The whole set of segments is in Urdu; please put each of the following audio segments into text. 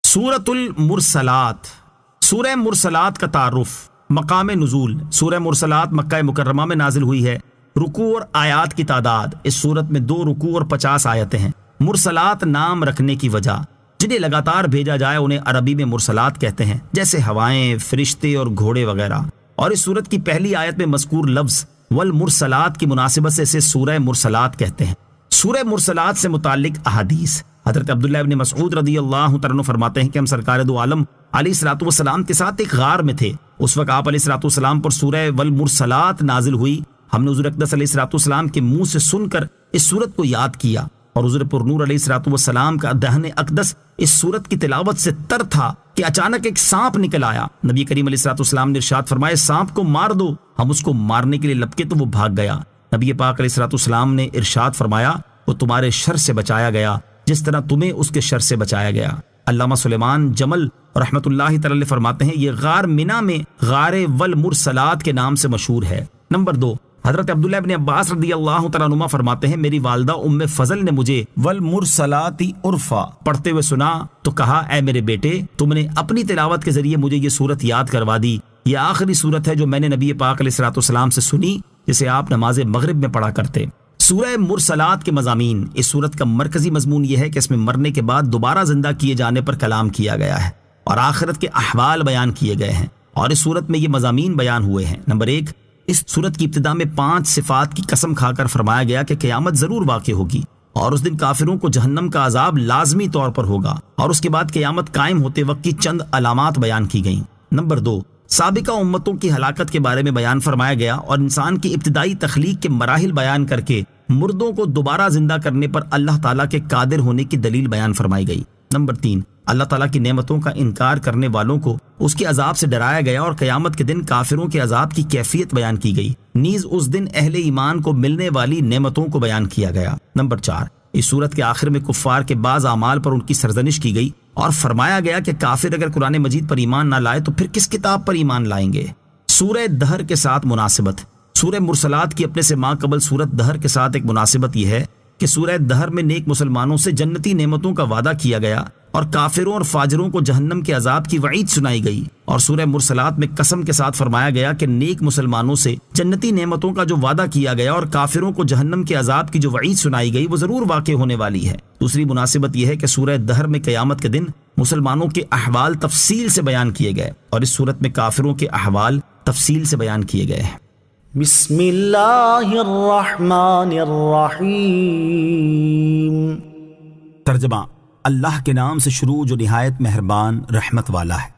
سورۃ المرسلات، سورہ مرسلات کا تعارف، مقام نزول۔ سورہ مرسلات مکہ مکرمہ میں نازل ہوئی ہے۔ رکوع اور آیات کی تعداد، اس سورت میں 2 رکوع اور 50 آیتیں ہیں۔ مرسلات نام رکھنے کی وجہ، جنہیں لگاتار بھیجا جائے انہیں عربی میں مرسلات کہتے ہیں، جیسے ہوائیں، فرشتے اور گھوڑے وغیرہ۔ اور اس سورت کی پہلی آیت میں مذکور لفظ والمرسلات کی مناسبت سے اسے سورہ مرسلات کہتے ہیں۔ سورہ مرسلات سے متعلق احادیث، حضرت عبداللہ ابن مسعود رضی اللہ تعالیٰ عنہ فرماتے ہیں کہ ہم سرکار دو عالم علیہ الصلوۃ والسلام کے ساتھ ایک غار میں تھے۔ اس وقت آپ علیہ الصلوۃ والسلام پر سورہ والمرسلات نازل ہوئی۔ ہم نے حضور اقدس علیہ الصلوۃ والسلام کے منہ سے سن کر اس سورت کو یاد کیا، اور حضور پر نور علیہ الصلوۃ والسلام کا دہن اقدس اس سورت کی تلاوت سے تر تھا کہ اچانک ایک سانپ نکل آیا۔ نبی کریم علیہ الصلوۃ والسلام نے ارشاد فرمایا، سانپ کو مار دو۔ ہم اس کو مارنے کے لیے لپکے تو وہ بھاگ گیا۔ نبی پاک علیہ الصلوۃ والسلام نے ارشاد فرمایا، وہ تمہارے شر سے بچایا گیا جس طرح تمہیں اس کے شر سے بچایا گیا۔ علامہ سلیمان جمل رحمۃ اللہ تعالی فرماتے ہیں یہ غار منا میں غار والمرسلات کے نام سے مشہور ہے۔ نمبر 2، حضرت عبداللہ ابن عباس رضی اللہ تعالیٰ عنہ فرماتے ہیں میری والدہ ام فضل نے مجھے والمرسلات عرفا پڑھتے ہوئے سنا تو کہا، اے میرے بیٹے، تم نے اپنی تلاوت کے ذریعے مجھے یہ سورت یاد کروا دی۔ یہ آخری سورت ہے جو میں نے نبی پاک علیہ الصلوۃ والسلام سے سنی، جسے آپ نماز مغرب میں پڑھا کرتے۔ سورہ مرسلات کے مضامین، اس سورت کا مرکزی مضمون یہ ہے کہ اس میں مرنے کے بعد دوبارہ زندہ کیے جانے پر کلام کیا گیا ہے اور آخرت کے احوال بیان کیے گئے ہیں، اور اس سورت میں یہ مضامین بیان ہوئے ہیں۔ نمبر 1، اس سورت کی ابتدا میں 5 صفات کی قسم کھا کر فرمایا گیا کہ قیامت ضرور واقع ہوگی اور اس دن کافروں کو جہنم کا عذاب لازمی طور پر ہوگا، اور اس کے بعد قیامت قائم ہوتے وقت کی چند علامات بیان کی گئیں۔ نمبر 2، سابقہ امتوں کی ہلاکت کے بارے میں بیان فرمایا گیا اور انسان کی ابتدائی تخلیق کے مراحل بیان کر کے مردوں کو دوبارہ زندہ کرنے پر اللہ تعالیٰ کے قادر ہونے کی دلیل بیان فرمائی گئی۔ نمبر 3، اللہ تعالیٰ کی نعمتوں کا انکار کرنے والوں کو اس کے عذاب سے ڈرایا گیا اور قیامت کے دن کافروں کے عذاب کی کیفیت بیان کی گئی، نیز اس دن اہل ایمان کو ملنے والی نعمتوں کو بیان کیا گیا۔ نمبر 4، اس سورت کے آخر میں کفار کے بعض اعمال پر ان کی سرزنش کی گئی اور فرمایا گیا کہ کافر اگر قرآن مجید پر ایمان نہ لائے تو پھر کس کتاب پر ایمان لائیں گے۔ سورہ دہر کے ساتھ مناسبت، سورہ مرسلات کی اپنے سے ماں قبل سورت دہر کے ساتھ ایک مناسبت یہ ہے کہ سورہ دہر میں نیک مسلمانوں سے جنتی نعمتوں کا وعدہ کیا گیا اور کافروں اور فاجروں کو جہنم کے عذاب کی وعید سنائی گئی، اور سورہ مرسلات میں قسم کے ساتھ فرمایا گیا کہ نیک مسلمانوں سے جنتی نعمتوں کا جو وعدہ کیا گیا اور کافروں کو جہنم کے عذاب کی جو وعید سنائی گئی وہ ضرور واقع ہونے والی ہے۔ دوسری مناسبت یہ ہے کہ سورہ دہر میں قیامت کے دن مسلمانوں کے احوال تفصیل سے بیان کیے گئے اور اس سورت میں کافروں کے احوال تفصیل سے بیان کیے گئے ہیں۔ بسم اللہ الرحمن الرحیم۔ ترجمہ، اللہ کے نام سے شروع جو نہایت مہربان رحمت والا ہے۔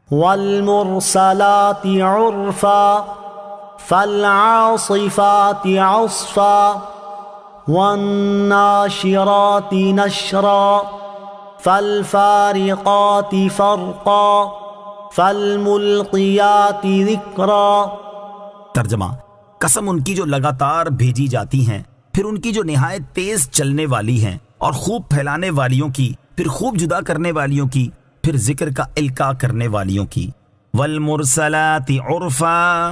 والمرسلات عرفا فالعاصفات عصفا والناشرات نشرا فالفارقات فرقا فالملقیات ذکرا۔ ترجمہ، قسم ان کی جو لگاتار بھیجی جاتی ہیں، پھر ان کی جو نہایت تیز چلنے والی ہیں اور خوب پھیلانے والیوں کی، پھر خوب جدا کرنے والیوں کی، پھر ذکر کا القاء کرنے والیوں کی۔ والمرسلات عرفا،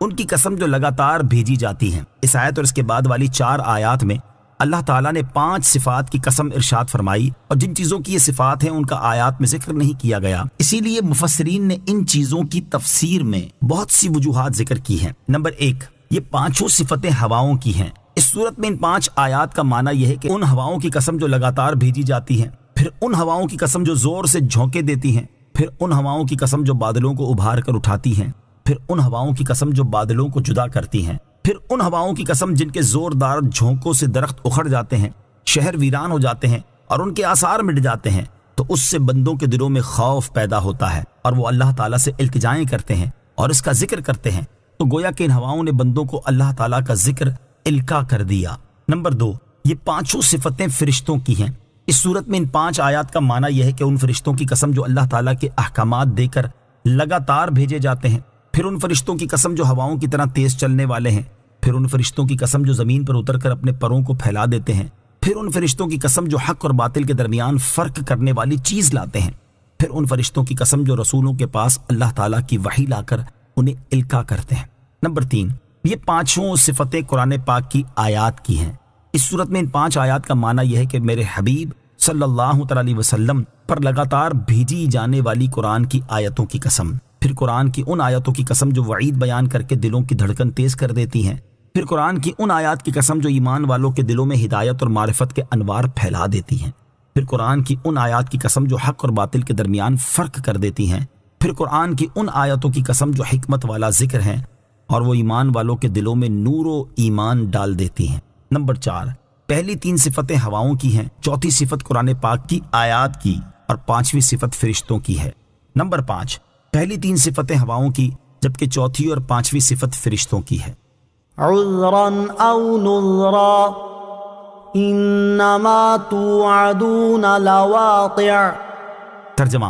ان کی قسم جو لگاتار بھیجی جاتی ہیں۔ اس آیت اور اس کے بعد والی 4 آیات میں اللہ تعالیٰ نے 5 صفات کی قسم ارشاد فرمائی، اور جن چیزوں کی یہ صفات ہیں ان کا آیات میں ذکر نہیں کیا گیا، اسی لیے مفسرین نے ان چیزوں کی تفسیر میں بہت سی وجوہات ذکر کی ہیں۔ نمبر 1، یہ 5 صفتیں ہواؤں کی ہیں۔ اس صورت میں ان 5 آیات کا معنی یہ ہے کہ ان ہواؤں کی قسم جو لگاتار بھیجی جاتی ہیں، پھر ان ہواؤں کی قسم جو زور سے جھونکے دیتی ہیں، پھر ان ہواؤں کی قسم جو بادلوں کو ابھار کر اٹھاتی ہیں، پھر ان ہواؤں کی قسم جو بادلوں کو جدا کرتی ہیں، پھر ان ہواؤں کی قسم جن کے زوردار جھونکوں سے درخت اکھڑ جاتے ہیں، شہر ویران ہو جاتے ہیں اور ان کے آثار مٹ جاتے ہیں، تو اس سے بندوں کے دلوں میں خوف پیدا ہوتا ہے اور وہ اللہ تعالیٰ سے التجائیں کرتے ہیں اور اس کا ذکر کرتے ہیں، تو گویا کہ ان ہواؤں نے بندوں کو اللہ تعالیٰ کا ذکر القاء کر دیا۔ نمبر 2، یہ 5 صفتیں فرشتوں کی ہیں۔ اس صورت میں ان 5 آیات کا معنی یہ ہے کہ ان فرشتوں کی قسم جو اللہ تعالیٰ کے احکامات دے کر لگاتار بھیجے جاتے ہیں، پھر ان فرشتوں کی قسم جو ہواؤں کی طرح تیز چلنے والے ہیں، پھر ان فرشتوں کی قسم جو زمین پر اتر کر اپنے پروں کو پھیلا دیتے ہیں، پھر ان فرشتوں کی قسم جو حق اور باطل کے درمیان فرق کرنے والی چیز لاتے ہیں، پھر ان فرشتوں کی قسم جو رسولوں کے پاس اللہ تعالیٰ کی وحی لا کر انہیں القاء کرتے ہیں۔ نمبر 3، یہ 5 صفتیں قرآن پاک کی آیات کی ہیں۔ اس صورت میں ان 5 آیات کا معنی یہ ہے کہ میرے حبیب صلی اللہ تعالی علیہ وسلم پر لگاتار بھیجی جانے والی قرآن کی آیتوں کی قسم، پھر قرآن کی ان آیتوں کی قسم جو وعید بیان کر کے دلوں کی دھڑکن تیز کر دیتی ہیں، پھر قرآن کی ان آیات کی قسم جو ایمان والوں کے دلوں میں ہدایت اور معرفت کے انوار پھیلا دیتی ہیں، پھر قرآن کی ان آیات کی قسم جو حق اور باطل کے درمیان فرق کر دیتی ہیں، پھر قرآن کی ان آیتوں کی قسم جو حکمت والا ذکر ہیں اور وہ ایمان والوں کے دلوں میں نور و ایمان ڈال دیتی ہیں۔ نمبر 4، پہلی 3 صفتیں ہواؤں کی ہیں، چوتھی صفت قرآن پاک کی آیات کی اور 5ویں صفت فرشتوں کی ہے۔ نمبر 5، پہلی 3 صفتیں ہواؤں کی جبکہ چوتھی اور 5ویں صفت فرشتوں کی ہے۔ عذرا او نذرا انما توعدون لواقع۔ ترجمہ،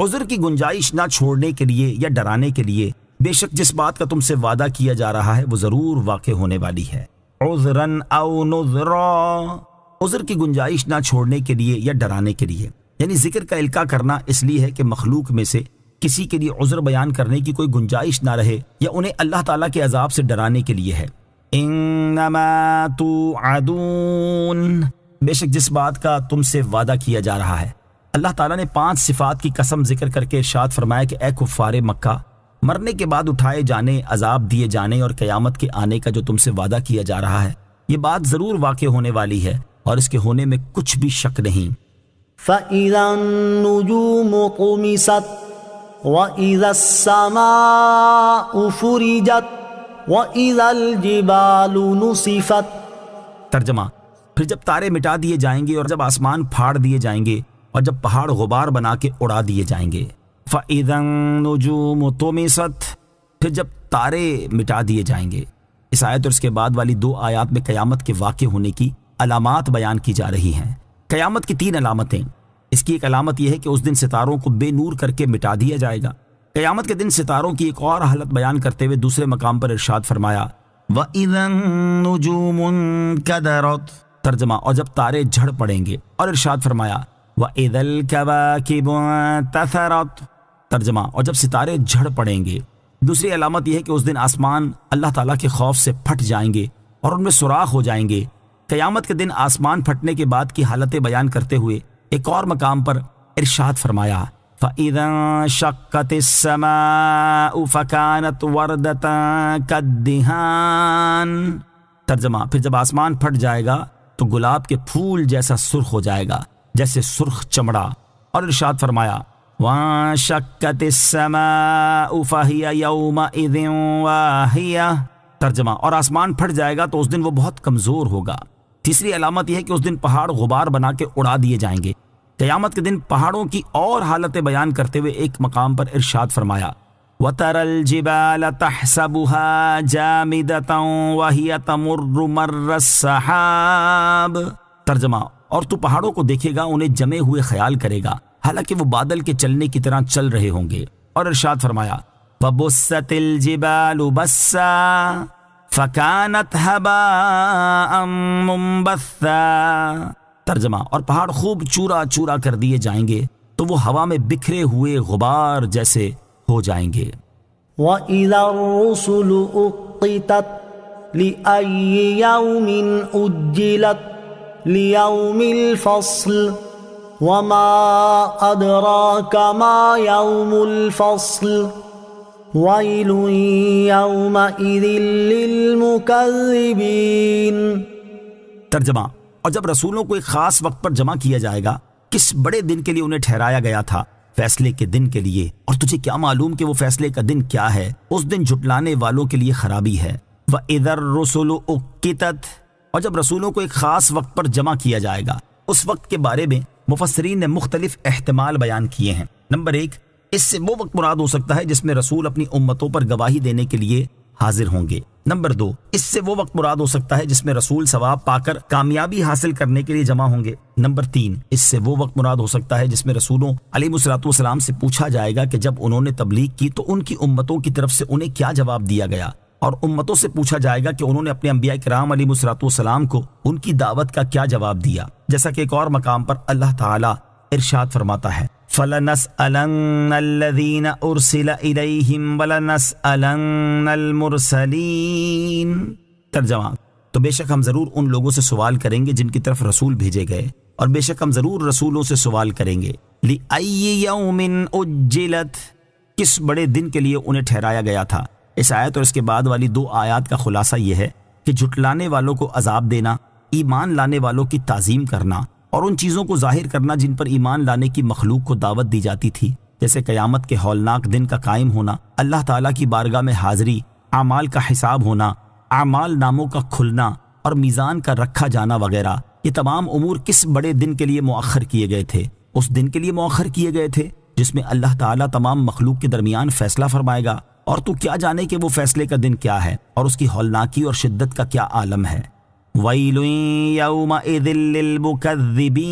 عذر کی گنجائش نہ چھوڑنے کے لیے یا ڈرانے کے لیے بے شک جس بات کا تم سے وعدہ کیا جا رہا ہے وہ ضرور واقع ہونے والی ہے۔ عذراً او نذرا، عذر کی گنجائش نہ چھوڑنے کے لیے یا ڈرانے کے لیے، یعنی ذکر کا القاء کرنا اس لیے ہے کہ مخلوق میں سے کسی کے لیے عذر بیان کرنے کی کوئی گنجائش نہ رہے یا انہیں اللہ تعالیٰ کے عذاب سے ڈرانے کے لیے ہے۔ انما توعدون، بے شک جس بات کا تم سے وعدہ کیا جا رہا ہے۔ اللہ تعالیٰ نے 5 صفات کی قسم ذکر کر کے ارشاد فرمایا کہ اے کفار مکہ، مرنے کے بعد اٹھائے جانے، عذاب دیے جانے اور قیامت کے آنے کا جو تم سے وعدہ کیا جا رہا ہے یہ بات ضرور واقع ہونے والی ہے اور اس کے ہونے میں کچھ بھی شک نہیں۔ فَإِذَا النُّجُومُ طُمِسَتْ وَإِذَا السَّمَاءُ فُرِجَتْ وَإِذَا الْجِبَالُ نُصِفَتْ۔ ترجمہ، پھر جب تارے مٹا دیے جائیں گے اور جب آسمان پھاڑ دیے جائیں گے اور جب پہاڑ غبار بنا کے اڑا دیے جائیں گے۔ فَإِذَا النُّجُومُ طُمِسَتْ، پھر جب تارے مٹا دیے جائیں گے۔ اس آیت اور اس کے بعد والی 2 آیات میں قیامت کے واقع ہونے کی علامات بیان کی جا رہی ہیں۔ قیامت کی 3 علامتیں۔ اس کی ایک علامت یہ ہے کہ اس دن ستاروں کو بے نور کر کے مٹا دیا جائے گا۔ قیامت کے دن ستاروں کی ایک اور حالت بیان کرتے ہوئے دوسرے مقام پر ارشاد فرمایا وَإِذَا النُّجُومُ انكَدَرَتْ، ترجمہ، اور جب تارے جھڑ پڑیں گے، اور ارشاد فرمایا وَإِذَا الْكَوَاكِبُ انتَثَرَتْ، ترجمہ، اور جب ستارے جھڑ پڑیں گے۔ دوسری علامت یہ ہے کہ اس دن آسمان اللہ تعالیٰ کے خوف سے پھٹ جائیں گے اور ان میں سوراخ ہو جائیں گے۔ قیامت کے دن آسمان پھٹنے کے بعد کی حالتیں بیان کرتے ہوئے ایک اور مقام پر ارشاد فرمایا فَإِذَا انشَقَّتِ السَّمَاءُ فَكَانَتْ وَرْدَةً كَالدِّهَانِ، ترجمہ، پھر جب آسمان پھٹ جائے گا تو گلاب کے پھول جیسا سرخ ہو جائے گا، جیسے سرخ چمڑا، اور ارشاد فرمایا وَانشَقَّتِ السَّمَاءُ فَهِيَ يَوْمَئِذٍ وَاهِيَةٌ، ترجمہ، اور آسمان پھٹ جائے گا تو اس دن وہ بہت کمزور ہوگا۔ تیسری علامت یہ ہے کہ اس دن پہاڑ غبار بنا کے اڑا دیے جائیں گے۔ قیامت کے دن پہاڑوں کی اور حالتیں بیان کرتے ہوئے ایک مقام پر ارشاد فرمایا وَتَرَى الْجِبَالَ تَحْسَبُهَا جَامِدَةً وَهِيَ تَمُرُّ مَرَّ السَّحَابِ، ترجمہ، اور تو پہاڑوں کو دیکھے گا انہیں جمے ہوئے خیال کرے گا حالانکہ وہ بادل کے چلنے کی طرح چل رہے ہوں گے، اور ارشاد فرمایا وَبُسَّتِ الْجِبَالُ بَسًّا فَكَانَتْ هَبَاءً مُنبَثًّا، ترجمہ، اور پہاڑ خوب چورا چورا کر دیے جائیں گے تو وہ ہوا میں بکھرے ہوئے غبار جیسے ہو جائیں گے۔ وَإِذَا الرُّسُلُ أُقِّتَتْ لِأَيِّ يَوْمٍ أُجِّلَتْ لِيَوْمِ الْفَصْلِ وَمَا أَدْرَاكَ مَا يَوْمُ الْفَصْلِ وَيْلٌ يَوْمَئِذٍ لِّلْمُكَذِّبِينَ۔ ترجمہ، اور جب رسولوں کو ایک خاص وقت پر جمع کیا جائے گا، کس بڑے دن کے لیے انہیں ٹھہرایا گیا تھا، فیصلے کے دن کے لیے، اور تجھے کیا معلوم کہ وہ فیصلے کا دن کیا ہے؟ اس دن جھٹلانے والوں کے لیے خرابی ہے۔ وَإِذَا الرُّسُلُ أُقِّتَتْ، اور جب رسولوں کو ایک خاص وقت پر جمع کیا جائے گا۔ اس وقت کے بارے میں مفسرین نے مختلف احتمال بیان کیے ہیں۔ نمبر 1، اس سے وہ وقت مراد ہو سکتا ہے جس میں رسول اپنی امتوں پر گواہی دینے کے لیے حاضر ہوں گے۔ نمبر 2، اس سے وہ وقت مراد ہو سکتا ہے جس میں رسول ثواب پا کر کامیابی حاصل کرنے کے لیے جمع ہوں گے۔ نمبر 3، اس سے وہ وقت مراد ہو سکتا ہے جس میں رسولوں علیہ الصلوۃ والسلام سے پوچھا جائے گا کہ جب انہوں نے تبلیغ کی تو ان کی امتوں کی طرف سے انہیں کیا جواب دیا گیا، اور امتوں سے پوچھا جائے گا کہ انہوں نے اپنے انبیاء کرام علیہ الصلوۃ والسلام کو ان کی دعوت کا کیا جواب دیا، جیسا کہ ایک اور مقام پر اللہ تعالیٰ ارشاد فرماتا ہے فَلَنَسْأَلَنَّ الَّذِينَ أُرْسِلَ إِلَيْهِمْ وَلَنَسْأَلَنَّ الْمُرْسَلِينَ، ترجمہ، تو بے شک ہم ضرور ان لوگوں سے سوال کریں گے جن کی طرف رسول بھیجے گئے، اور بے شک ہم ضرور رسولوں سے سوال کریں گے لِأَيِّ يَوْمٍ أُجِّلَتْ کس بڑے دن کے لیے انہیں ٹھہرایا گیا تھا۔ اس آیت اور اس کے بعد والی 2 آیات کا خلاصہ یہ ہے کہ جھٹلانے والوں کو عذاب دینا، ایمان لانے والوں کی تعظیم کرنا اور ان چیزوں کو ظاہر کرنا جن پر ایمان لانے کی مخلوق کو دعوت دی جاتی تھی، جیسے قیامت کے ہولناک دن کا قائم ہونا، اللہ تعالیٰ کی بارگاہ میں حاضری، اعمال کا حساب ہونا، اعمال ناموں کا کھلنا اور میزان کا رکھا جانا وغیرہ۔ یہ تمام امور کس بڑے دن کے لیے مؤخر کیے گئے تھے؟ اس دن کے لیے مؤخر کیے گئے تھے جس میں اللہ تعالیٰ تمام مخلوق کے درمیان فیصلہ فرمائے گا، اور تو کیا جانے کہ وہ فیصلے کا دن کیا ہے اور اس کی ہولناکی اور شدت کا کیا عالم ہے۔ وَيْلٌ يَوْمَئِذٍ لِّلْمُكَذِّبِينَ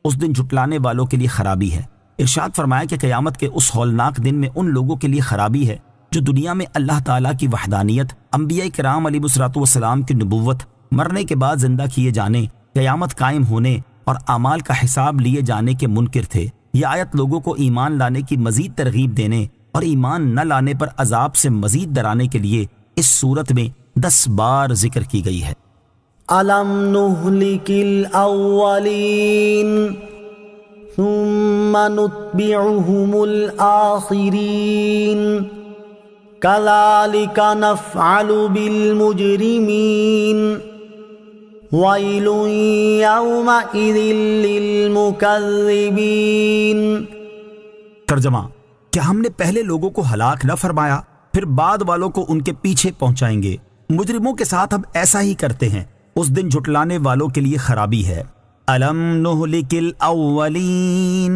اس دن جھٹلانے والوں کے لیے خرابی ہے۔ ارشاد فرمایا کہ قیامت کے اس ہولناک دن میں ان لوگوں کے لیے خرابی ہے جو دنیا میں اللہ تعالیٰ کی وحدانیت، انبیاء کرام علیہ الصلوۃ والسلام کی نبوت، مرنے کے بعد زندہ کیے جانے، قیامت قائم ہونے اور اعمال کا حساب لیے جانے کے منکر تھے۔ یہ آیت لوگوں کو ایمان لانے کی مزید ترغیب دینے اور ایمان نہ لانے پر عذاب سے مزید ڈرانے کے لیے اس صورت میں 10 بار ذکر کی گئی ہے۔ أَلَمْ نُهْلِكِ الْأَوَّلِينَ ثُمَّ نُتْبِعُهُمُ الْآخِرِينَ كَذَلِكَ نَفْعَلُ بِالْمُجْرِمِينَ وَيْلٌ يَوْمَئِذٍ لِّلْمُكَذِّبِينَ ترجمہ: کیا ہم نے پہلے لوگوں کو ہلاک نہ فرمایا، پھر بعد والوں کو ان کے پیچھے پہنچائیں گے؟ مجرموں کے ساتھ ہم ایسا ہی کرتے ہیں۔ اس دن جھٹلانے والوں کے لیے خرابی ہے۔ الم نہلک الاولین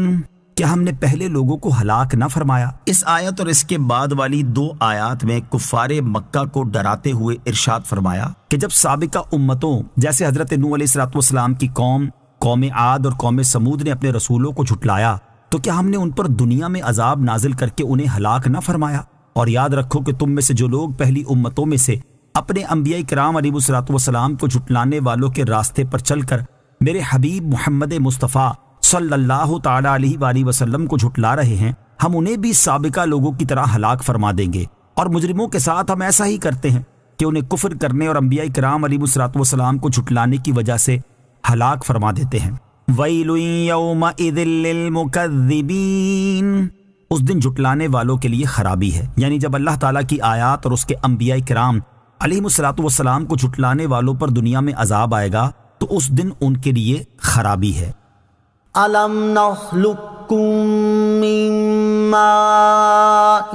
کیا ہم نے پہلے لوگوں کو ہلاک نہ فرمایا؟ اس آیت اور اس کے بعد والی 2 آیات میں کفار مکہ کو ڈراتے ہوئے ارشاد فرمایا کہ جب سابقہ امتوں جیسے حضرت نوح علیہ السلام کی قوم عاد اور قوم سمود نے اپنے رسولوں کو جھٹلایا تو کیا ہم نے ان پر دنیا میں عذاب نازل کر کے انہیں ہلاک نہ فرمایا؟ اور یاد رکھو کہ تم میں سے جو لوگ پہلی امتوں میں سے اپنے انبیاء کرام علیہ السلام کو جھٹلانے والوں کے راستے پر چل کر میرے حبیب محمد مصطفیٰ صلی اللہ تعالی علیہ وآلہ وسلم کو جھٹلا رہے ہیں، ہم انہیں بھی سابقہ لوگوں کی طرح ہلاک فرما دیں گے۔ اور مجرموں کے ساتھ ہم ایسا ہی کرتے ہیں کہ انہیں کفر کرنے اور انبیاء کرام علیہ السلام کو جھٹلانے کی وجہ سے ہلاک فرما دیتے ہیں۔ وَيْلٌ يَوْمَئِذٍ لِّلْمُكَذِّبِينَ اس دن جھٹلانے والوں کے لیے خرابی ہے، یعنی جب اللہ تعالیٰ کی آیات اور اس کے انبیاء کرام علیہ السلام کو جھٹلانے والوں پر دنیا میں عذاب آئے گا تو اس دن ان کے لیے خرابی ہے۔ أَلَمْ نَخْلُقكُّم مِّن مَّاءٍ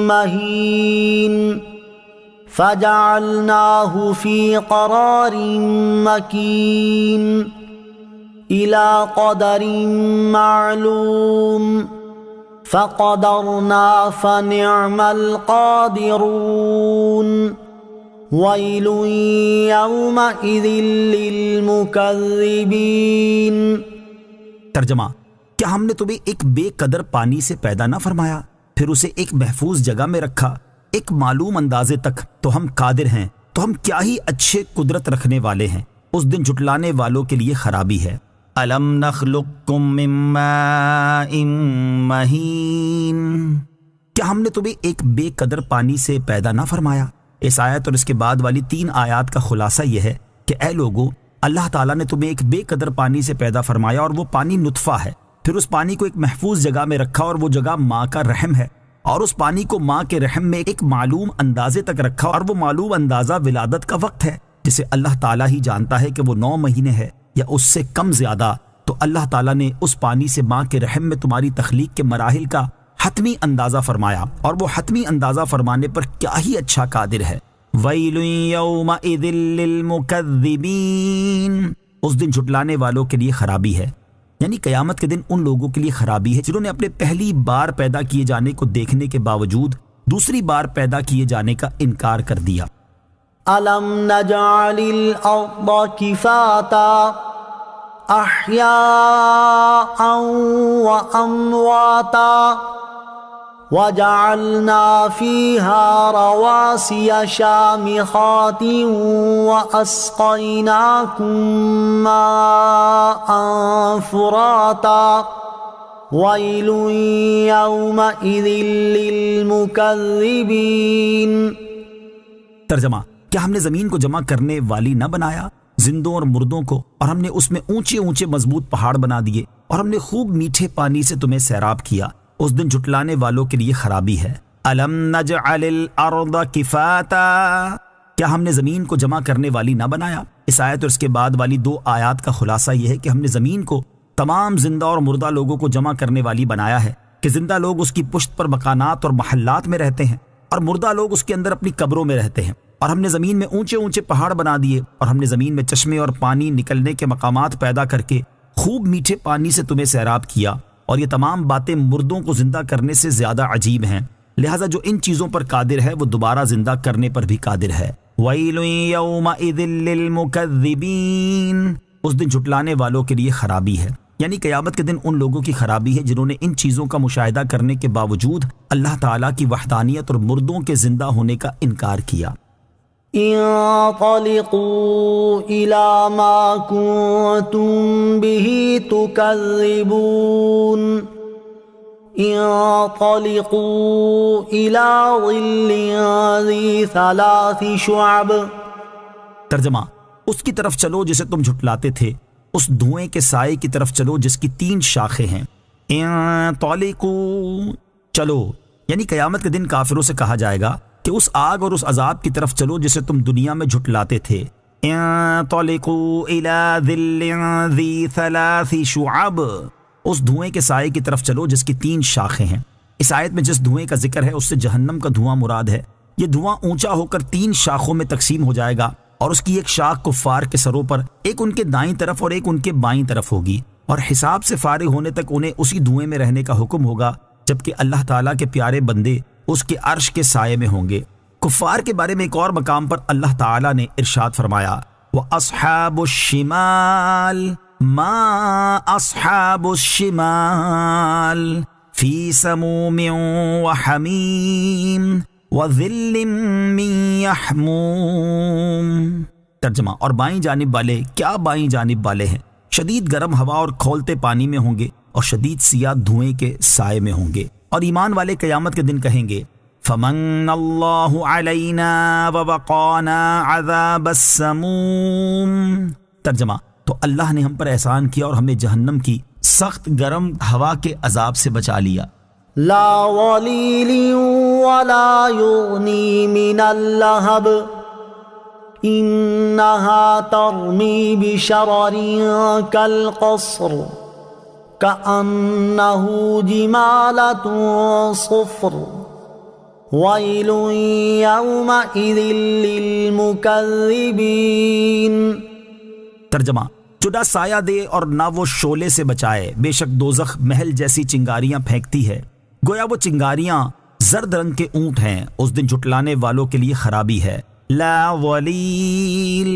مَّهِينٍ فَجَعَلْنَاهُ فِي قَرَارٍ مَّكِينٍ إِلَى قَدَرٍ مَّعْلُومٍ فَقَدَرْنَا فَنِعْمَ الْقَادِرُونَ وَيْلٌ يَوْمَئِذٍ لِّلْمُكَذِّبِينَ ترجمہ: کیا ہم نے تمہیں ایک بے قدر پانی سے پیدا نہ فرمایا، پھر اسے ایک محفوظ جگہ میں رکھا ایک معلوم اندازے تک، تو ہم قادر ہیں، تو ہم کیا ہی اچھے قدرت رکھنے والے ہیں۔ اس دن جھٹلانے والوں کے لیے خرابی ہے۔ الم نخلقکم من ماء مہین کیا ہم نے تمہیں ایک بے قدر پانی سے پیدا نہ فرمایا؟ اس آیت اور اس کے بعد والی 3 آیات کا خلاصہ یہ ہے کہ اے لوگو، اللہ تعالیٰ نے تمہیں ایک بے قدر پانی سے پیدا فرمایا اور وہ پانی نطفہ ہے، پھر اس پانی کو ایک محفوظ جگہ میں رکھا اور وہ جگہ ماں کا رحم ہے، اور اس پانی کو ماں کے رحم میں ایک معلوم اندازے تک رکھا، اور وہ معلوم اندازہ ولادت کا وقت ہے جسے اللہ تعالیٰ ہی جانتا ہے کہ وہ 9 مہینے ہے یا اس سے کم زیادہ۔ تو اللہ تعالیٰ نے اس پانی سے ماں کے رحم میں تمہاری تخلیق کے مراحل کا حتمی اندازہ فرمایا، اور وہ حتمی اندازہ فرمانے پر کیا ہی اچھا قادر ہے۔ وَيْلٌ يَوْمَئِذٍ لِّلْمُكَذِّبِينَ اس دن جھٹلانے والوں کے لیے خرابی ہے، یعنی قیامت کے دن ان لوگوں کے لیے خرابی ہے جنہوں نے اپنے پہلی بار پیدا کیے جانے کو دیکھنے کے باوجود دوسری بار پیدا کیے جانے کا انکار کر دیا۔ أَلَمْ نَجْعَلِ الْأَرْضَ كِفَاتًا أَحْيَاءً وَأَمْوَاتًا وَجَعَلْنَا فِيهَا رَوَاسِيَ شَامِخَاتٍ وَأَسْقَيْنَاكُم مَّاءً فُرَاتًا وَيْلٌ يَوْمَئِذٍ لِّلْمُكَذِّبِينَ ترجمہ: کیا ہم نے زمین کو جمع کرنے والی نہ بنایا؟ زندوں اور مردوں کو، اور ہم نے اس میں اونچے اونچے مضبوط پہاڑ بنا دیے، اور ہم نے خوب میٹھے پانی سے تمہیں سیراب کیا۔ اس دن جھٹلانے والوں کے لیے خرابی ہے۔ الم نجعل الارض کفاتا، کیا ہم نے زمین کو جمع کرنے والی نہ بنایا؟ اس آیت اور اس کے بعد والی 2 آیات کا خلاصہ یہ ہے کہ ہم نے زمین کو تمام زندہ اور مردہ لوگوں کو جمع کرنے والی بنایا ہے، کہ زندہ لوگ اس کی پشت پر مکانات اور محلات میں رہتے ہیں، اور مردہ لوگ اس کے اندر اپنی قبروں میں رہتے ہیں۔ اور ہم نے زمین میں اونچے اونچے پہاڑ بنا دیے، اور ہم نے زمین میں چشمے اور پانی نکلنے کے مقامات پیدا کر کے خوب میٹھے پانی سے تمہیں سیراب کیا۔ اور یہ تمام باتیں مردوں کو زندہ کرنے سے زیادہ عجیب ہیں، لہٰذا جو ان چیزوں پر قادر ہے وہ دوبارہ زندہ کرنے پر بھی قادر ہے۔ وَيْلٌ يَوْمَئِذٍ لِّلْمُكَذِّبِينَ، اس دن جھٹلانے والوں کے لیے خرابی ہے، یعنی قیامت کے دن ان لوگوں کی خرابی ہے جنہوں نے ان چیزوں کا مشاہدہ کرنے کے باوجود اللہ تعالیٰ کی وحدانیت اور مردوں کے زندہ ہونے کا انکار کیا۔ انطلقوا إلى ما كنتم به تكذبون انطلقوا إلى ظل ذي 3 شعب۔ ترجمہ، اس کی طرف چلو جسے تم جھٹلاتے تھے، اس دھوئیں کے سائے کی طرف چلو جس کی 3 شاخیں ہیں۔ انطلقوا، چلو، یعنی قیامت کے دن کافروں سے کہا جائے گا کہ اس آگ اور اس عذاب کی طرف چلو جسے تم دنیا میں جھٹلاتے تھے۔ انطلقوا الى ظل ذی 3 شعب، اس دھوئیں کے سائے کی طرف چلو جس کی 3 شاخیں ہیں۔ اس آیت میں جس دھوئیں کا ذکر ہے اس سے جہنم کا دھواں مراد ہے۔ یہ دھواں اونچا ہو کر 3 شاخوں میں تقسیم ہو جائے گا، اور اس کی ایک شاخ کفار کے سروں پر، ایک ان کے دائیں طرف اور ایک ان کے بائیں طرف ہوگی، اور حساب سے فارغ ہونے تک انہیں اسی دھوئیں میں رہنے کا حکم ہوگا، جبکہ اللہ تعالیٰ کے پیارے بندے اس کے عرش کے سائے میں ہوں گے۔ کفار کے بارے میں ایک اور مقام پر اللہ تعالیٰ نے ارشاد فرمایا، وَأَصْحَابُ الشِّمَالِ مَا أَصْحَابُ الشِّمَالِ فِي سَمُومٍ وَحَمِيمٍ وَظِلٍّ مِّن يَحْمُومٍ۔ ترجمہ، اور بائیں جانب والے کیا بائیں جانب والے ہیں، شدید گرم ہوا اور کھولتے پانی میں ہوں گے، اور شدید سیاہ دھوئیں کے سائے میں ہوں گے۔ اور ایمان والے قیامت کے دن کہیں گے، فَمَنَّ اللَّهُ عَلَيْنَا وَوَقَانَا عَذَابَ السَّمُومِ۔ ترجمہ، تو اللہ نے ہم پر احسان کیا اور ہمیں جہنم کی سخت گرم ہوا کے عذاب سے بچا لیا۔ لا ظلیل ولا یغنی من اللہب انہا ترمی بشرر کالقصر کأنہ جمالۃ صفر وَيْلٌ يَوْمَئِذٍ لِّلْمُكَذِّبِينَ۔ ترجمہ، جو نہ سایہ دے اور نہ وہ شعلے سے بچائے، بے شک دوزخ محل جیسی چنگاریاں پھینکتی ہے، گویا وہ چنگاریاں زرد رنگ کے اونٹ ہیں۔ اس دن جھٹلانے والوں کے لیے خرابی ہے۔ لا ولیل،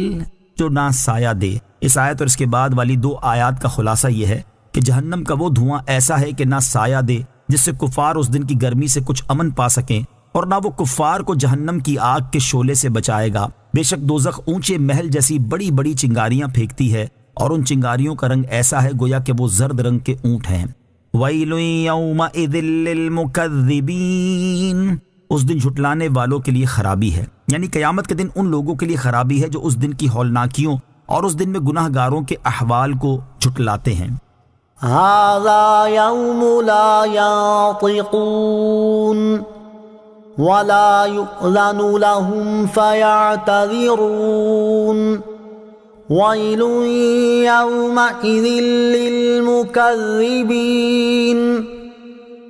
جو نہ سایہ دے۔ اس آیت اور اس کے بعد والی 2 آیات کا خلاصہ یہ ہے کہ جہنم کا وہ دھواں ایسا ہے کہ نہ سایہ دے جس سے کفار اس دن کی گرمی سے کچھ امن پا سکیں، اور نہ وہ کفار کو جہنم کی آگ کے شعلے سے بچائے گا۔ بے شک دوزخ اونچے محل جیسی بڑی بڑی چنگاریاں پھینکتی ہے، اور ان چنگاریوں کا رنگ ایسا ہے گویا کہ وہ زرد رنگ کے اونٹ ہیں۔ وَيْلٌ يَوْمَئِذٍ لِّلْمُكَذِّبِينَ، اس دن جھٹلانے والوں کے لیے خرابی ہے، یعنی قیامت کے دن ان لوگوں کے لیے خرابی ہے جو اس دن کی ہولناکیوں اور اس دن میں گناہ گاروں کے احوال کو جھٹلاتے ہیں۔ هذا يوم لا ينطقون ولا يؤذن لهم فيعتذرون ويل يومئذ للمكذبين۔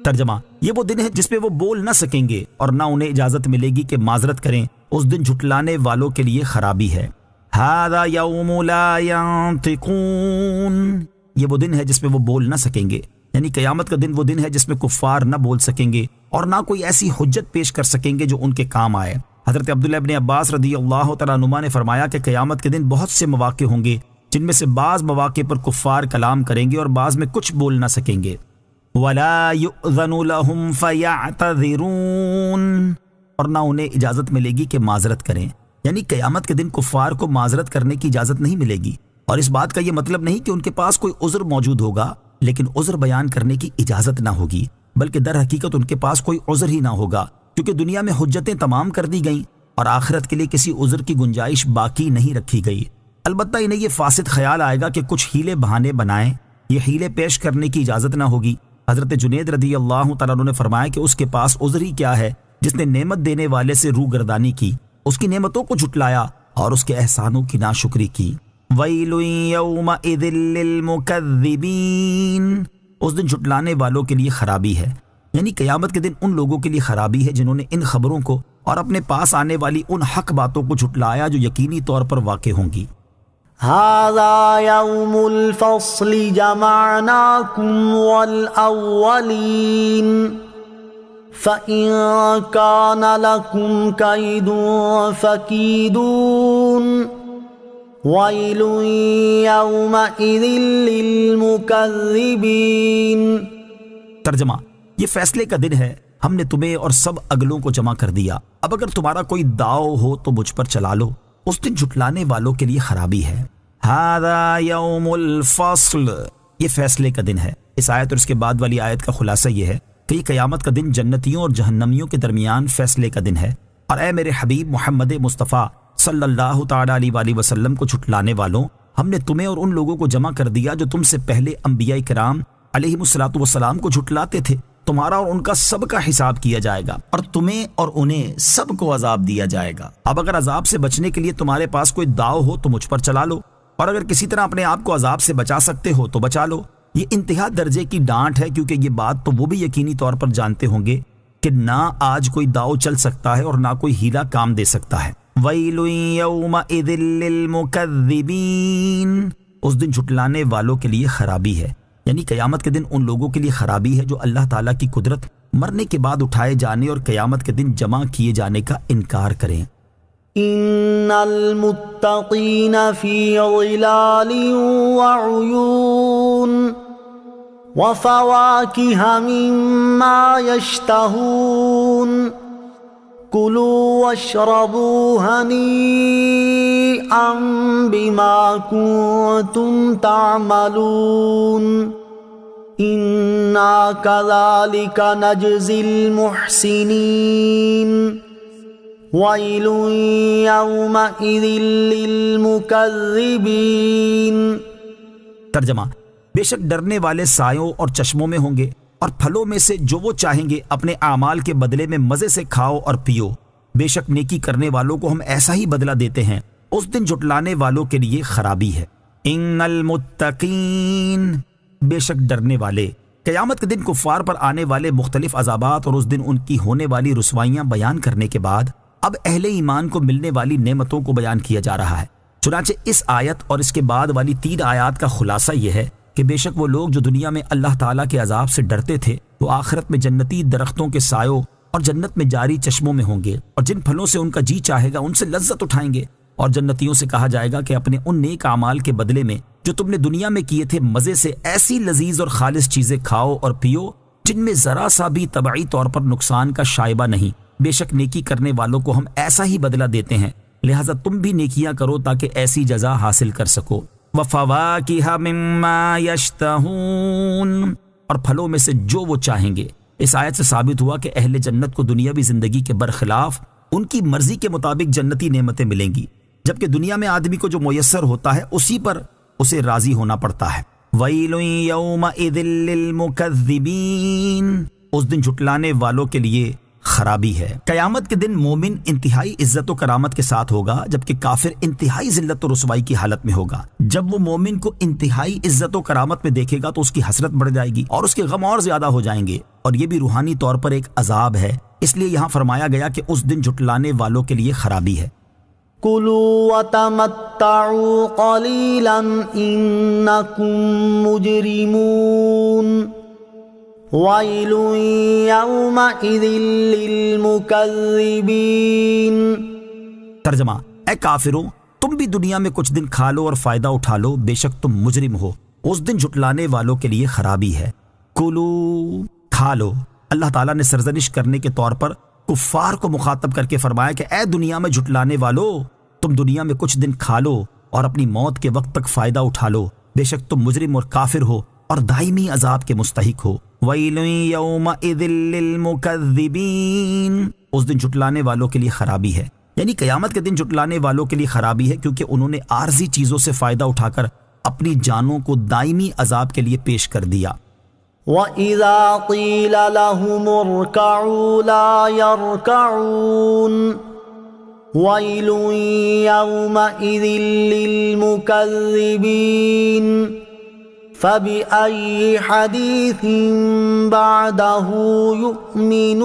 ترجمہ، یہ وہ دن ہے جس پہ وہ بول نہ سکیں گے اور نہ انہیں اجازت ملے گی کہ معذرت کریں، اس دن جھٹلانے والوں کے لیے خرابی ہے۔ هذا يوم لا ينطقون، یہ وہ دن ہے جس میں وہ بول نہ سکیں گے، یعنی قیامت کا دن وہ دن ہے جس میں کفار نہ بول سکیں گے اور نہ کوئی ایسی حجت پیش کر سکیں گے جو ان کے کام آئے۔ حضرت عبداللہ ابن عباس رضی اللہ تعالیٰ عنہما نے فرمایا کہ قیامت کے دن بہت سے مواقع ہوں گے جن میں سے بعض مواقع پر کفار کلام کریں گے اور بعض میں کچھ بول نہ سکیں گے۔ وَلَا يُؤْذَنُ لَهُمْ فَيَعْتَذِرُونَ، اور نہ انہیں اجازت ملے گی کہ معذرت کریں، یعنی قیامت کے دن کفار کو معذرت کرنے کی اجازت نہیں ملے گی۔ اور اس بات کا یہ مطلب نہیں کہ ان کے پاس کوئی عذر موجود ہوگا، لیکن عذر بیان کرنے کی اجازت نہ ہوگی، بلکہ در حقیقت ان کے پاس کوئی عذر ہی نہ ہوگا، کیونکہ دنیا میں حجتیں تمام کر دی گئیں اور آخرت کے لیے کسی عذر کی گنجائش باقی نہیں رکھی گئی۔ البتہ انہیں یہ فاسد خیال آئے گا کہ کچھ ہیلے بہانے بنائیں، یہ ہیلے پیش کرنے کی اجازت نہ ہوگی۔ حضرت جنید رضی اللہ تعالیٰ عنہ نے فرمایا کہ اس کے پاس عذر ہی کیا ہے جس نے نعمت دینے والے سے روگردانی کی، اس کی نعمتوں کو جھٹلایا اور اس کے احسانوں کی ناشکری کی۔ وَيْلٌ يَوْمَئِذٍ لِّلْمُكَذِّبِينَ، اس دن جھٹلانے والوں کے لیے خرابی ہے، یعنی قیامت کے دن ان لوگوں کے لیے خرابی ہے جنہوں نے ان خبروں کو اور اپنے پاس آنے والی ان حق باتوں کو جھٹلایا جو یقینی طور پر واقع ہوں گی۔ هذا يوم الفصل جمعناكم والأولين فإن كان لكم كيد فكيدون ويل يومئذ للمكذبين۔ ترجمہ، یہ فیصلے کا دن ہے، ہم نے تمہیں اور سب اگلوں کو جمع کر دیا، اب اگر تمہارا کوئی داؤ ہو تو مجھ پر چلا لو، اس دن جھٹلانے والوں کے لیے خرابی ہے۔ ھذا یوم الفصل، یہ فیصلے کا دن ہے۔ اس آیت اور اس کے بعد والی آیت کا خلاصہ یہ ہے کہ یہ قیامت کا دن جنتیوں اور جہنمیوں کے درمیان فیصلے کا دن ہے، اور اے میرے حبیب محمد مصطفیٰ صلی اللہ تعالیٰ علیہ وآلہ وسلم کو جھٹلانے والوں، ہم نے تمہیں اور ان لوگوں کو جمع کر دیا جو تم سے پہلے انبیاء کرام علیہم الصلوۃ والسلام کو جھٹلاتے تھے، تمہارا اور ان کا سب کا حساب کیا جائے گا، اور تمہیں اور انہیں سب کو عذاب دیا جائے گا۔ اب اگر عذاب سے بچنے کے لیے تمہارے پاس کوئی داؤ ہو تو مجھ پر چلا لو، اور اگر کسی طرح اپنے آپ کو عذاب سے بچا سکتے ہو تو بچا لو۔ یہ انتہا درجے کی ڈانٹ ہے، کیونکہ یہ بات تو وہ بھی یقینی طور پر جانتے ہوں گے کہ نہ آج کوئی داؤ چل سکتا ہے اور نہ کوئی ہیلا کام دے سکتا ہے۔ وَيْلٌ يَوْمَئِذٍ لِّلْمُكَذِّبِينَ، اس دن جھٹلانے والوں کے لیے خرابی ہے، یعنی قیامت کے دن ان لوگوں کے لیے خرابی ہے جو اللہ تعالیٰ کی قدرت، مرنے کے بعد اٹھائے جانے اور قیامت کے دن جمع کیے جانے کا انکار کریں۔ ان المتقین فی ظلال وعیون وفواکہ مما یشتہون کلوا واشربوا ہنیئا بما کنتم تعملون انا کذالک نجزی المحسنین وَيْلٌ يَوْمَئِذٍ لِّلْمُكَذِّبِينَ۔ ترجمہ، بے شک ڈرنے والے سایوں اور چشموں میں ہوں گے، اور پھلوں میں سے جو وہ چاہیں گے اپنے اعمال کے بدلے میں مزے سے کھاؤ اور پیو، بے شک نیکی کرنے والوں کو ہم ایسا ہی بدلہ دیتے ہیں۔ اس دن جھٹلانے والوں کے لیے خرابی ہے۔ ان المتقین، بے شک ڈرنے والے۔ قیامت کے دن کفار پر آنے والے مختلف عذابات اور اس دن ان کی ہونے والی رسوائیاں بیان کرنے کے بعد اب اہل ایمان کو ملنے والی نعمتوں کو بیان کیا جا رہا ہے۔ چنانچہ اس آیت اور اس کے بعد والی 3 آیات کا خلاصہ یہ ہے کہ بے شک وہ لوگ جو دنیا میں اللہ تعالیٰ کے عذاب سے ڈرتے تھے وہ آخرت میں جنتی درختوں کے سایوں اور جنت میں جاری چشموں میں ہوں گے، اور جن پھلوں سے ان کا جی چاہے گا ان سے لذت اٹھائیں گے، اور جنتیوں سے کہا جائے گا کہ اپنے ان نیک اعمال کے بدلے میں جو تم نے دنیا میں کیے تھے مزے سے ایسی لذیذ اور خالص چیزیں کھاؤ اور پیو جن میں ذرا سا بھی طبعی طور پر نقصان کا شائبہ نہیں، بے شک نیکی کرنے والوں کو ہم ایسا ہی بدلہ دیتے ہیں، لہٰذا تم بھی نیکیاں کرو تاکہ ایسی جزا حاصل کر سکو۔ وَفَوَاكِهَ مِمَّا يَشْتَهُونَ، اور پھلوں میں سے جو وہ چاہیں گے۔ اس آیت سے ثابت ہوا کہ اہل جنت کو دنیاوی زندگی کے برخلاف ان کی مرضی کے مطابق جنتی نعمتیں ملیں گی، جبکہ دنیا میں آدمی کو جو میسر ہوتا ہے اسی پر اسے راضی ہونا پڑتا ہے۔ وَيْلٌ يَوْمَئِذٍ لِّلْمُكَذِّبِينَ، اس دن جھٹلانے والوں کے لیے خرابی ہے۔ قیامت کے دن مومن انتہائی عزت و کرامت کے ساتھ ہوگا، جبکہ کافر انتہائی ذلت و رسوائی کی حالت میں ہوگا۔ جب وہ مومن کو انتہائی عزت و کرامت میں دیکھے گا تو اس کی حسرت بڑھ جائے گی اور اس کے غم اور زیادہ ہو جائیں گے، اور یہ بھی روحانی طور پر ایک عذاب ہے، اس لیے یہاں فرمایا گیا کہ اس دن جھٹلانے والوں کے لیے خرابی ہے۔ کلوا وتمتعوا قلیلا انکم مجرمون وَيْلٌ يَوْمَئِذٍ لِّلْمُكَذِّبِينَ۔ ترجمہ، اے کافروں، تم بھی دنیا میں کچھ دن کھا لو اور فائدہ اٹھا لو، بے شک تم مجرم ہو، اس دن جھٹلانے والوں کے لیے خرابی ہے۔ کلو، کھا لو۔ اللہ تعالیٰ نے سرزنش کرنے کے طور پر کفار کو مخاطب کر کے فرمایا کہ اے دنیا میں جھٹلانے والو، تم دنیا میں کچھ دن کھا لو اور اپنی موت کے وقت تک فائدہ اٹھا لو، بے شک تم مجرم اور کافر ہو اور دائمی عذاب کے مستحق ہو۔ وَيْلٌ يَوْمَئِذٍ لِّلْمُكَذِّبِينَ، اس دن جھٹلانے والوں کے لیے خرابی ہے۔ یعنی قیامت کے دن جھٹلانے والوں کے لیے خرابی ہے، کیونکہ انہوں نے عارضی چیزوں سے فائدہ اٹھا کر اپنی جانوں کو دائمی عذاب کے لیے پیش کر دیا۔ وَإِذَا قِيلَ لَهُمُ ارْكَعُوا لَا يَرْكَعُونَ وَيْلٌ يَوْمَئِذٍ لِّلْمُكَذِّبِينَ فَبِأَيِّ حَدِيثٍ بَعْدَهُ يُؤْمِنُونَ۔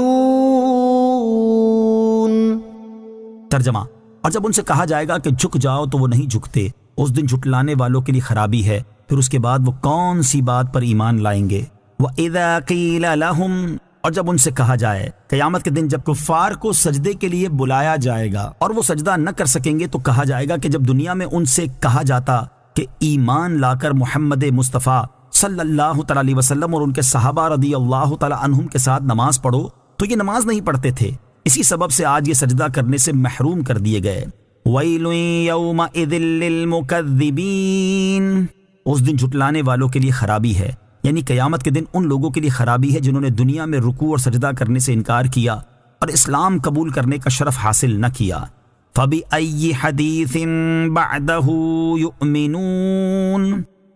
ترجمہ، اور جب ان سے کہا جائے گا کہ جھک جاؤ تو وہ نہیں جھکتے، اس دن جھٹلانے والوں کے لیے خرابی ہے، پھر اس کے بعد وہ کون سی بات پر ایمان لائیں گے؟ وَإِذَا قِيلَ لَهُمْ، اور جب ان سے کہا جائے، قیامت کے دن جب کفار کو سجدے کے لیے بلایا جائے گا اور وہ سجدہ نہ کر سکیں گے، تو کہا جائے گا کہ جب دنیا میں ان سے کہا جاتا کہ ایمان لا کر محمد مصطفیٰ صلی اللہ تعالی علیہ وسلم اور ان کے صحابہ رضی اللہ تعالی عنہم کے ساتھ نماز پڑھو، تو یہ نماز نہیں پڑھتے تھے، اسی سبب سے آج یہ سجدہ کرنے سے محروم کر دیے گئے۔ وَيْلٌ يَوْمَئِذٍ لِّلْمُكَذِّبِينَ، اس دن جھٹلانے والوں کے لیے خرابی ہے، یعنی قیامت کے دن ان لوگوں کے لیے خرابی ہے جنہوں نے دنیا میں رکوع اور سجدہ کرنے سے انکار کیا اور اسلام قبول کرنے کا شرف حاصل نہ کیا۔ فَبِأَيِّ حَدِيثٍ بَعْدَهُ يُؤْمِنُونَ،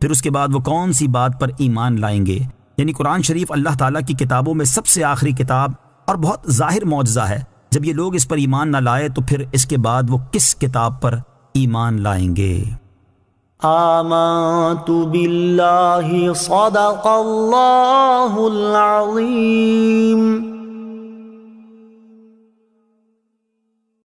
پھر اس کے بعد وہ کون سی بات پر ایمان لائیں گے؟ یعنی قرآن شریف اللہ تعالیٰ کی کتابوں میں سب سے آخری کتاب اور بہت ظاہر معجزہ ہے، جب یہ لوگ اس پر ایمان نہ لائے تو پھر اس کے بعد وہ کس کتاب پر ایمان لائیں گے؟ آمنت باللہ صدق اللہ العظیم۔